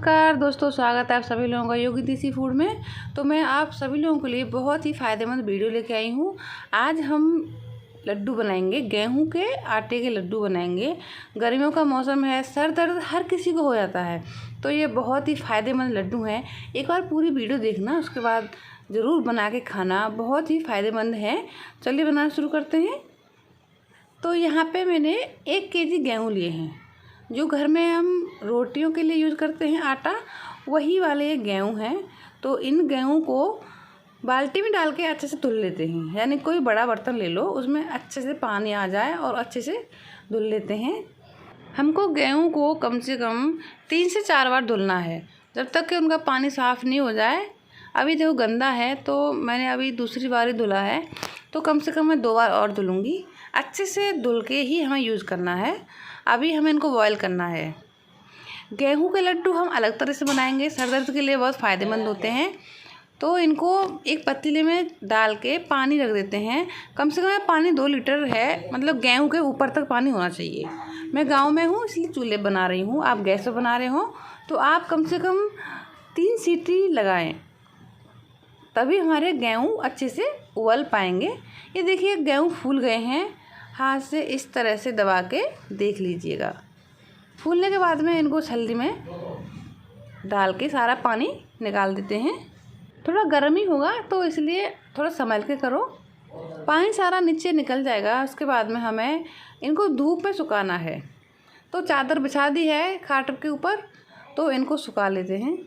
नमस्कार दोस्तों, स्वागत है आप सभी लोगों का योगी देसी फूड में। तो मैं आप सभी लोगों के लिए बहुत ही फ़ायदेमंद वीडियो लेके आई हूँ। आज हम लड्डू बनाएंगे, गेहूं के आटे के लड्डू बनाएंगे। गर्मियों का मौसम है, सर दर्द हर किसी को हो जाता है, तो ये बहुत ही फ़ायदेमंद लड्डू हैं। एक बार पूरी वीडियो देखना, उसके बाद ज़रूर बना के खाना, बहुत ही फ़ायदेमंद है। चलिए बनाना शुरू करते हैं। तो यहाँ पे मैंने 1 केजी गेहूँ लिए हैं। जो घर में हम रोटियों के लिए यूज़ करते हैं आटा, वही वाले ये गेहूँ हैं। तो इन गेहूँ को बाल्टी में डाल के अच्छे से धुल लेते हैं, यानी कोई बड़ा बर्तन ले लो, उसमें अच्छे से पानी आ जाए और अच्छे से धुल लेते हैं। हमको गेहूँ को कम से कम 3 से 4 बार धुलना है, जब तक कि उनका पानी साफ़ नहीं हो जाए। अभी देखो गंदा है, तो मैंने अभी दूसरी बार ही धुला है, तो कम से कम मैं 2 बार और धुलूँगी। अच्छे से धुल के ही हमें यूज़ करना है। अभी हमें इनको बॉयल करना है। गेहूं के लड्डू हम अलग तरह से बनाएंगे, सर दर्द के लिए बहुत फ़ायदेमंद होते हैं। तो इनको एक पतीले में डाल के पानी रख देते हैं। कम से कम पानी 2 लीटर है, मतलब गेहूं के ऊपर तक पानी होना चाहिए। मैं गांव में हूँ, इसलिए चूल्हे बना रही हूँ। आप गैस पर बना रहे हो तो आप कम से कम 3 सीटी लगाएं, तभी हमारे गेहूँ अच्छे से उबल पाएंगे। ये देखिए गेहूँ फूल गए हैं। हाथ से इस तरह से दबा के देख लीजिएगा। फूलने के बाद में इनको छलनी में डाल के सारा पानी निकाल देते हैं। थोड़ा गर्म ही होगा, तो इसलिए थोड़ा संभल के करो, पानी सारा नीचे निकल जाएगा। उसके बाद में हमें इनको धूप में सुखाना है। तो चादर बिछा दी है खाट के ऊपर, तो इनको सुखा लेते हैं।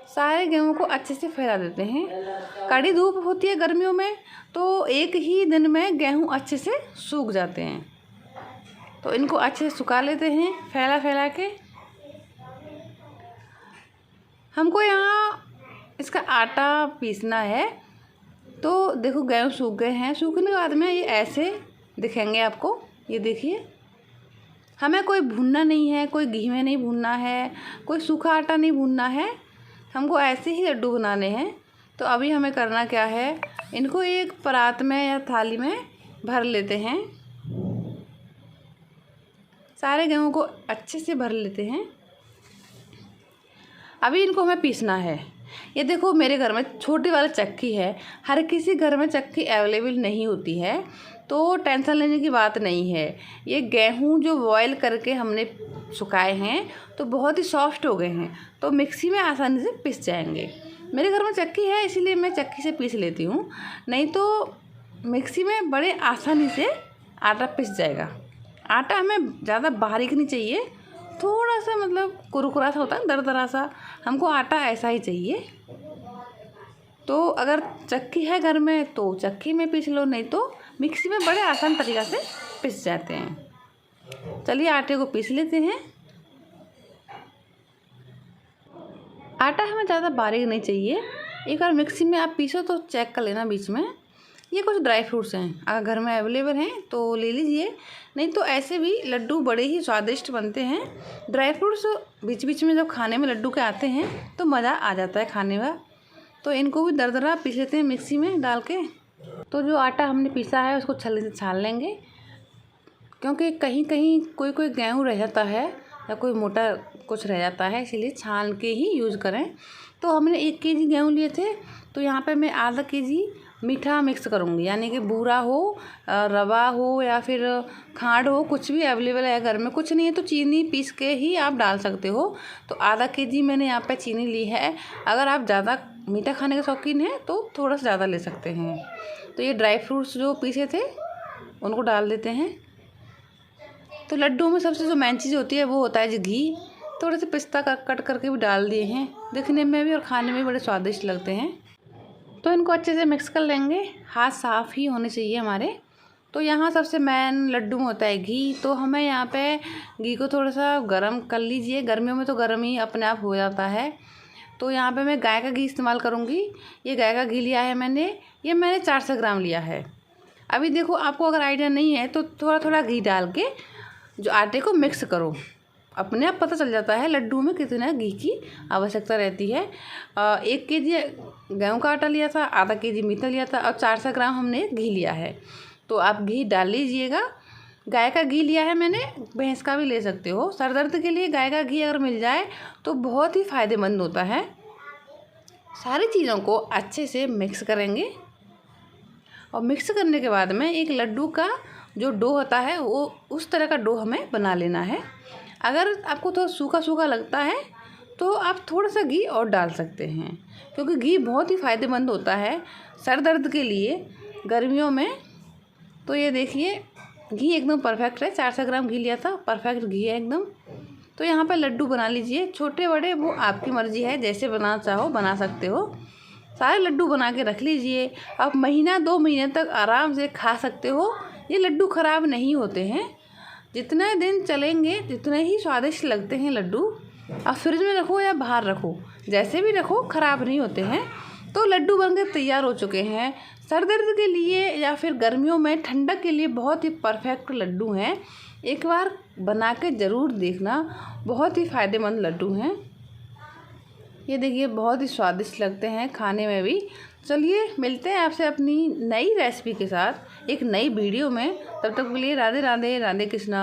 सारे गेहूँ को अच्छे से फैला देते हैं। कड़ी धूप होती है गर्मियों में, तो एक ही दिन में गेहूँ अच्छे से सूख जाते हैं। तो इनको अच्छे से सुखा लेते हैं फैला फैला के। हमको यहाँ इसका आटा पीसना है। तो देखो गेहूँ सूख गए हैं। सूखने के बाद में ये ऐसे दिखेंगे आपको। ये देखिए, हमें कोई भूनना नहीं है, कोई घी में नहीं भूनना है, कोई सूखा आटा नहीं भूनना है। हमको ऐसे ही लड्डू बनाने हैं। तो अभी हमें करना क्या है, इनको एक परात में या थाली में भर लेते हैं। सारे गेहूं को अच्छे से भर लेते हैं। अभी इनको हमें पीसना है। ये देखो मेरे घर में छोटी वाली चक्की है। हर किसी घर में चक्की अवेलेबल नहीं होती है, तो टेंशन लेने की बात नहीं है। ये गेहूं जो बॉयल करके हमने सुखाए हैं, तो बहुत ही सॉफ्ट हो गए हैं, तो मिक्सी में आसानी से पिस जाएंगे। मेरे घर में चक्की है, इसीलिए मैं चक्की से पीस लेती हूँ, नहीं तो मिक्सी में बड़े आसानी से आटा पिस जाएगा। आटा हमें ज़्यादा बारीक नहीं चाहिए, थोड़ा सा मतलब कुरकुरा सा होता है, दरदरा सा। हमको आटा ऐसा ही चाहिए। तो अगर चक्की है घर में तो चक्की में पीस लो, नहीं तो मिक्सी में बड़े आसान तरीक़ा से पिस जाते हैं। चलिए आटे को पीस लेते हैं। आटा हमें ज़्यादा बारीक नहीं चाहिए। एक बार मिक्सी में आप पीसो तो चेक कर लेना बीच में। ये कुछ ड्राई फ्रूट्स हैं, अगर घर में अवेलेबल हैं तो ले लीजिए, नहीं तो ऐसे भी लड्डू बड़े ही स्वादिष्ट बनते हैं। ड्राई फ्रूट्स बीच बीच में जब खाने में लड्डू के आते हैं तो मज़ा आ जाता है खाने में। तो इनको भी दरदरा पीस लेते हैं मिक्सी में डाल के। तो जो आटा हमने पीसा है उसको छलनी से छान लेंगे, क्योंकि कहीं कहीं कोई कोई गेहूँ रह जाता है या कोई मोटा कुछ रह जाता है, इसीलिए छान के ही यूज़ करें। तो हमने 1 केजी गेहूँ लिए थे, तो यहाँ पे मैं आधा केजी मीठा मिक्स करूँगी, यानी कि बूरा हो, रवा हो या फिर खांड हो, कुछ भी अवेलेबल है। घर में कुछ नहीं है तो चीनी पीस के ही आप डाल सकते हो। तो आधा केजी मैंने यहाँ पे चीनी ली है। अगर आप ज़्यादा मीठा खाने के शौकीन हैं तो थोड़ा सा ज़्यादा ले सकते हैं। तो ये ड्राई फ्रूट्स जो पीसे थे उनको डाल देते हैं। तो लड्डू में सबसे जो मेन चीज़ होती है वो होता है जो घी। थोड़े से पिस्ता कट करके भी डाल दिए हैं, दिखने में भी और खाने में बड़े स्वादिष्ट लगते हैं। तो इनको अच्छे से मिक्स कर लेंगे। हाथ साफ़ ही होने चाहिए हमारे। तो यहाँ सबसे मेन लड्डू में होता है घी। तो हमें यहाँ पे घी को थोड़ा सा गर्म कर लीजिए। गर्मियों में तो गर्म ही अपने आप हो जाता है। तो यहाँ पे मैं गाय का घी इस्तेमाल करूँगी। ये गाय का घी लिया है मैंने, ये मैंने 400 ग्राम लिया है। अभी देखो आपको अगर आइडिया नहीं है तो थोड़ा थोड़ा घी डाल के जो आटे को मिक्स करो, अपने आप पता चल जाता है लड्डू में कितना घी की आवश्यकता रहती है। 1 केजी गेहूं का आटा लिया था, आधा केजी मीठा लिया था और 400 ग्राम हमने घी लिया है। तो आप घी डाल लीजिएगा। गाय का घी लिया है मैंने, भैंस का भी ले सकते हो। सर दर्द के लिए गाय का घी अगर मिल जाए तो बहुत ही फ़ायदेमंद होता है। सारी चीज़ों को अच्छे से मिक्स करेंगे और मिक्स करने के बाद में एक लड्डू का जो डो होता है वो उस तरह का डो हमें बना लेना है। अगर आपको थोड़ा सूखा सूखा लगता है तो आप थोड़ा सा घी और डाल सकते हैं, क्योंकि घी बहुत ही फ़ायदेमंद होता है सर दर्द के लिए गर्मियों में। तो ये देखिए घी एकदम परफेक्ट है, 400 ग्राम घी लिया था, परफेक्ट घी है एकदम। तो यहाँ पर लड्डू बना लीजिए, छोटे बड़े वो आपकी मर्ज़ी है, जैसे बनाना चाहो बना सकते हो। सारे लड्डू बना के रख लीजिए, आप महीना 2 महीने तक आराम से खा सकते हो। ये लड्डू ख़राब नहीं होते हैं, जितने दिन चलेंगे जितने ही स्वादिष्ट लगते हैं लड्डू। आप फ्रिज में रखो या बाहर रखो, जैसे भी रखो ख़राब नहीं होते हैं। तो लड्डू बनकर तैयार हो चुके हैं। सर दर्द के लिए या फिर गर्मियों में ठंडक के लिए बहुत ही परफेक्ट लड्डू हैं। एक बार बना के ज़रूर देखना, बहुत ही फ़ायदेमंद लड्डू हैं। ये देखिए बहुत ही स्वादिष्ट लगते हैं खाने में भी। चलिए मिलते हैं आपसे अपनी नई रेसिपी के साथ एक नई वीडियो में। तब तक के लिए राधे राधे, राधे कृष्णा।